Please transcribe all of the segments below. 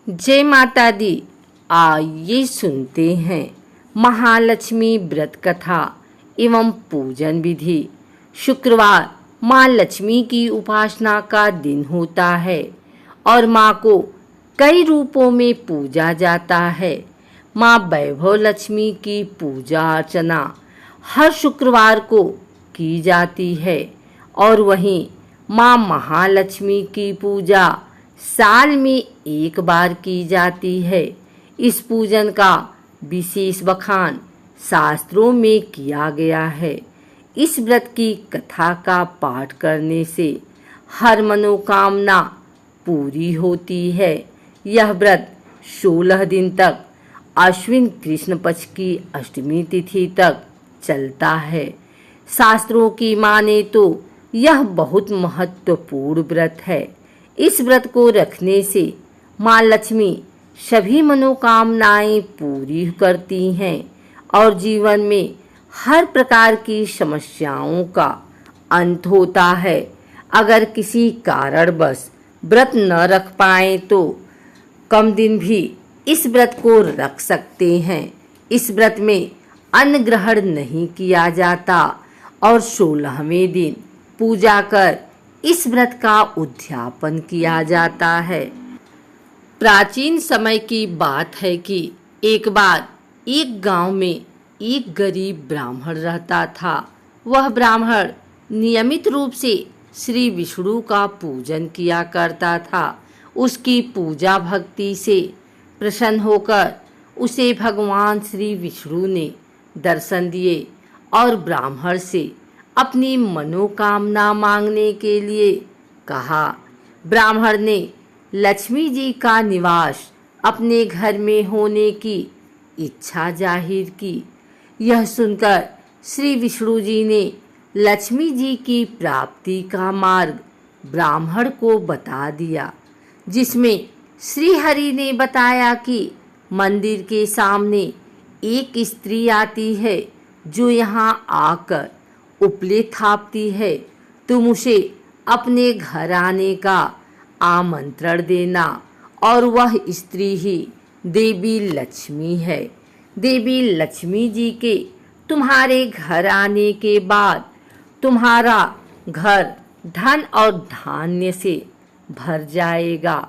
जय माता दी। आइए सुनते हैं महालक्ष्मी व्रत कथा एवं पूजन विधि। शुक्रवार माँ लक्ष्मी की उपासना का दिन होता है और माँ को कई रूपों में पूजा जाता है। माँ वैभव लक्ष्मी की पूजा अर्चना हर शुक्रवार को की जाती है और वहीं माँ महालक्ष्मी की पूजा साल में एक बार की जाती है। इस पूजन का विशेष बखान शास्त्रों में किया गया है। इस व्रत की कथा का पाठ करने से हर मनोकामना पूरी होती है। यह व्रत 16 दिन तक आश्विन कृष्ण पक्ष की अष्टमी तिथि तक चलता है। शास्त्रों की माने तो यह बहुत महत्वपूर्ण व्रत है। इस व्रत को रखने से माँ लक्ष्मी सभी मनोकामनाएं पूरी करती हैं और जीवन में हर प्रकार की समस्याओं का अंत होता है। अगर किसी कारणवश व्रत न रख पाए तो कम दिन भी इस व्रत को रख सकते हैं। इस व्रत में अन्न ग्रहण नहीं किया जाता और 16वें दिन पूजा कर इस व्रत का उद्यापन किया जाता है। प्राचीन समय की बात है कि एक बार एक गांव में एक गरीब ब्राह्मण रहता था। वह ब्राह्मण नियमित रूप से श्री विष्णु का पूजन किया करता था। उसकी पूजा भक्ति से प्रसन्न होकर उसे भगवान श्री विष्णु ने दर्शन दिए और ब्राह्मण से अपनी मनोकामना मांगने के लिए कहा। ब्राह्मण ने लक्ष्मी जी का निवास अपने घर में होने की इच्छा जाहिर की। यह सुनकर श्री विष्णु जी ने लक्ष्मी जी की प्राप्ति का मार्ग ब्राह्मण को बता दिया, जिसमें श्री हरि ने बताया कि मंदिर के सामने एक स्त्री आती है जो यहाँ आकर उपले थापती है। तुम उसे अपने घर आने का आमंत्रण देना और वह स्त्री ही देवी लक्ष्मी है। देवी लक्ष्मी जी के तुम्हारे घर आने के बाद तुम्हारा घर धन और धान्य से भर जाएगा।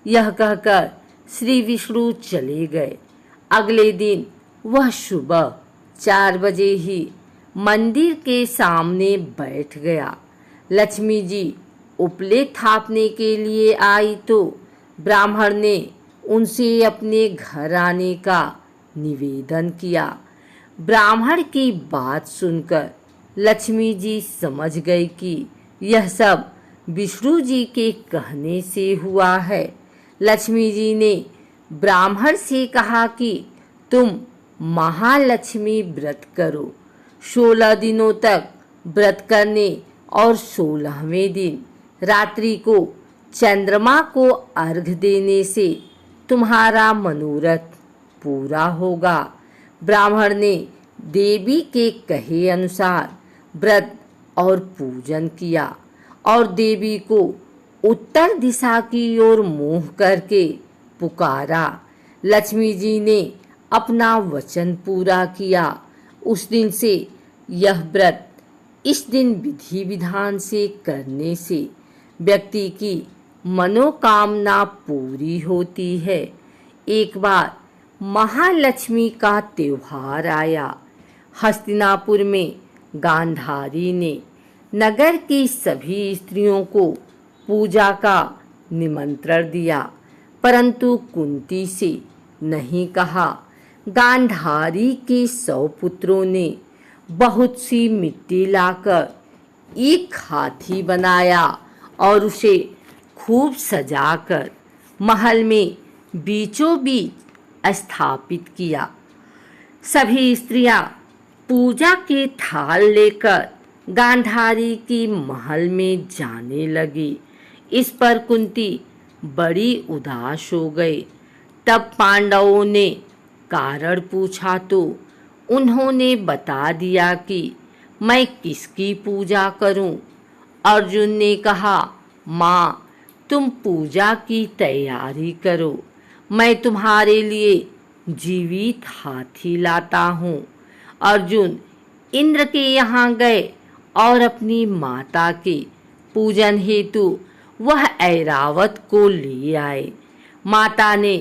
यह कहकर श्री विष्णु चले गए। अगले दिन वह सुबह 4 बजे ही मंदिर के सामने बैठ गया। लक्ष्मी जी उपले थापने के लिए आई तो ब्राह्मण ने उनसे अपने घर आने का निवेदन किया। ब्राह्मण की बात सुनकर लक्ष्मी जी समझ गई कि यह सब विष्णु जी के कहने से हुआ है। लक्ष्मी जी ने ब्राह्मण से कहा कि तुम महालक्ष्मी व्रत करो। 16 दिनों तक व्रत करने और 16वें दिन रात्रि को चंद्रमा को अर्घ देने से तुम्हारा मनोरथ पूरा होगा। ब्राह्मण ने देवी के कहे अनुसार व्रत और पूजन किया और देवी को उत्तर दिशा की ओर मुंह करके पुकारा। लक्ष्मी जी ने अपना वचन पूरा किया। उस दिन से यह व्रत इस दिन विधि विधान से करने से व्यक्ति की मनोकामना पूरी होती है। एक बार महालक्ष्मी का त्योहार आया। हस्तिनापुर में गांधारी ने नगर की सभी स्त्रियों को पूजा का निमंत्रण दिया, परंतु कुंती से नहीं कहा। गांधारी के 100 पुत्रों ने बहुत सी मिट्टी लाकर एक हाथी बनाया और उसे खूब सजाकर महल में बीचों बीच स्थापित किया। सभी स्त्रियां पूजा के थाल लेकर गांधारी की महल में जाने लगी। इस पर कुंती बड़ी उदास हो गई। तब पांडवों ने कारण पूछा तो उन्होंने बता दिया कि मैं किसकी पूजा करूं। अर्जुन ने कहा, माँ तुम पूजा की तैयारी करो। मैं तुम्हारे लिए जीवित हाथी लाता हूँ। अर्जुन इंद्र के यहाँ गए और अपनी माता के पूजन हेतु वह ऐरावत को ले आए। माता ने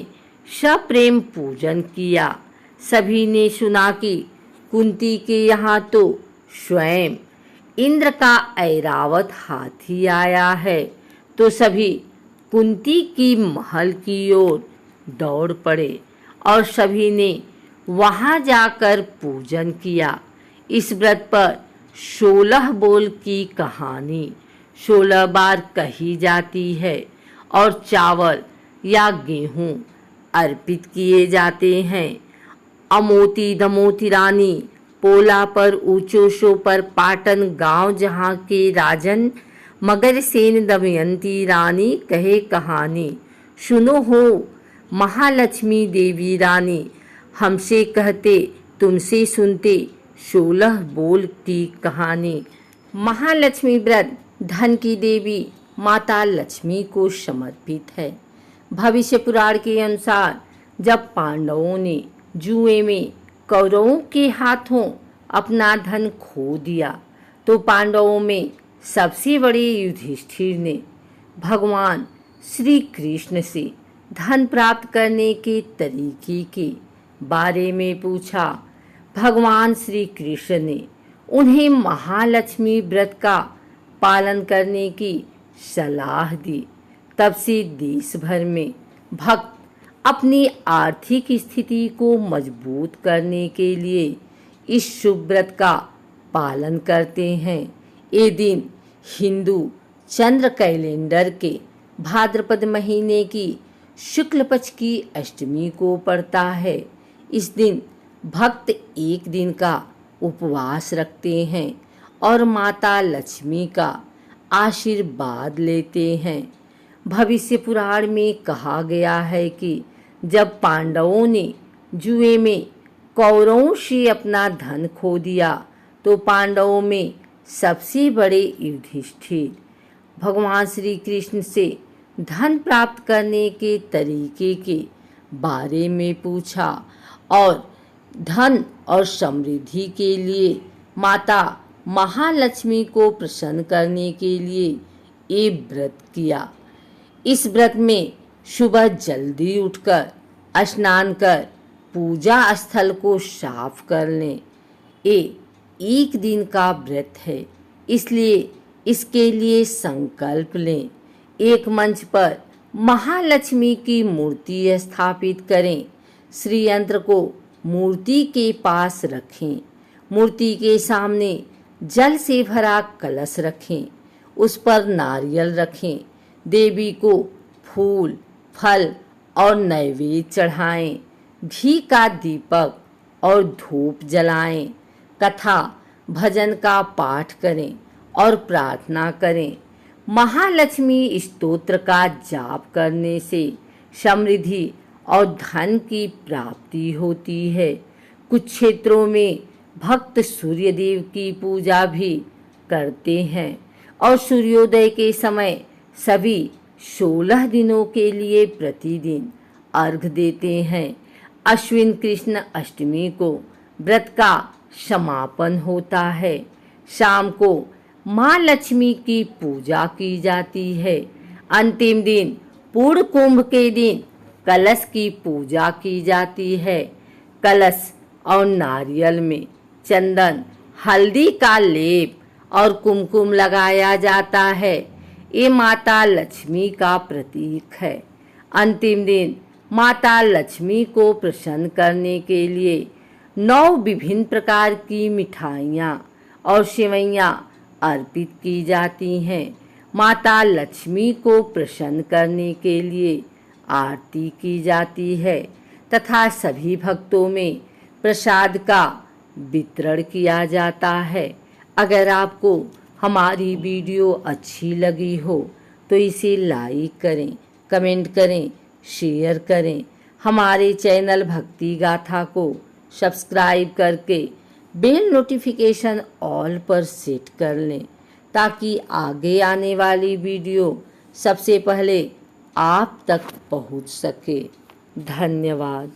सप्रेम पूजन किया। सभी ने सुना कि कुंती के यहाँ तो स्वयं इंद्र का ऐरावत हाथी आया है, तो सभी कुंती की महल की ओर दौड़ पड़े और सभी ने वहां जाकर पूजन किया। इस व्रत पर 16 बोल की कहानी 16 बार कही जाती है और चावल या गेहूं अर्पित किए जाते हैं। अमोती दमोती रानी पोला पर ऊंचोशो पर पाटन गांव जहाँ के राजन मगरसेन दमयंती रानी कहे कहानी। सुनो हो महालक्ष्मी देवी रानी, हमसे कहते तुमसे सुनते 16 बोल की कहानी। महालक्ष्मी व्रत धन की देवी माता लक्ष्मी को समर्पित है। भविष्य पुराण के अनुसार जब पांडवों ने जुए में कौरवों के हाथों अपना धन खो दिया, तो पांडवों में सबसे बड़े युधिष्ठिर ने भगवान श्री कृष्ण से धन प्राप्त करने के तरीके के बारे में पूछा। भगवान श्री कृष्ण ने उन्हें महालक्ष्मी व्रत का पालन करने की सलाह दी। तब से देश भर में भक्त अपनी आर्थिक स्थिति को मजबूत करने के लिए इस शुभ व्रत का पालन करते हैं। ये दिन हिंदू चंद्र कैलेंडर के भाद्रपद महीने की शुक्ल पक्ष की अष्टमी को पड़ता है। इस दिन भक्त एक दिन का उपवास रखते हैं और माता लक्ष्मी का आशीर्वाद लेते हैं। भविष्य पुराण में कहा गया है कि जब पांडवों ने जुए में कौरवों से अपना धन खो दिया, तो पांडवों में सबसे बड़े युधिष्ठिर भगवान श्री कृष्ण से धन प्राप्त करने के तरीके के बारे में पूछा और धन और समृद्धि के लिए माता महालक्ष्मी को प्रसन्न करने के लिए ये व्रत किया। इस व्रत में सुबह जल्दी उठकर स्नान कर पूजा स्थल को साफ कर लें। ये एक दिन का व्रत है, इसलिए इसके लिए संकल्प लें। एक मंच पर महालक्ष्मी की मूर्ति स्थापित करें। श्री यंत्र को मूर्ति के पास रखें। मूर्ति के सामने जल से भरा कलश रखें, उस पर नारियल रखें। देवी को फूल फल और नैवेद्य चढ़ाएं। घी का दीपक और धूप जलाएं। कथा भजन का पाठ करें और प्रार्थना करें। महालक्ष्मी स्तोत्र का जाप करने से समृद्धि और धन की प्राप्ति होती है। कुछ क्षेत्रों में भक्त सूर्य देव की पूजा भी करते हैं और सूर्योदय के समय सभी 16 दिनों के लिए प्रतिदिन अर्घ देते हैं। अश्विन कृष्ण अष्टमी को व्रत का समापन होता है। शाम को माँ लक्ष्मी की पूजा की जाती है। अंतिम दिन पूर्ण कुंभ के दिन कलश की पूजा की जाती है। कलश और नारियल में चंदन हल्दी का लेप और कुमकुम लगाया जाता है। ये माता लक्ष्मी का प्रतीक है। अंतिम दिन माता लक्ष्मी को प्रसन्न करने के लिए 9 विभिन्न प्रकार की मिठाइयाँ और सेवइयाँ अर्पित की जाती हैं। माता लक्ष्मी को प्रसन्न करने के लिए आरती की जाती है तथा सभी भक्तों में प्रसाद का वितरण किया जाता है। अगर आपको हमारी वीडियो अच्छी लगी हो तो इसे लाइक करें, कमेंट करें, शेयर करें। हमारे चैनल भक्ति गाथा को सब्सक्राइब करके बेल नोटिफिकेशन ऑल पर सेट कर लें ताकि आगे आने वाली वीडियो सबसे पहले आप तक पहुंच सके। धन्यवाद।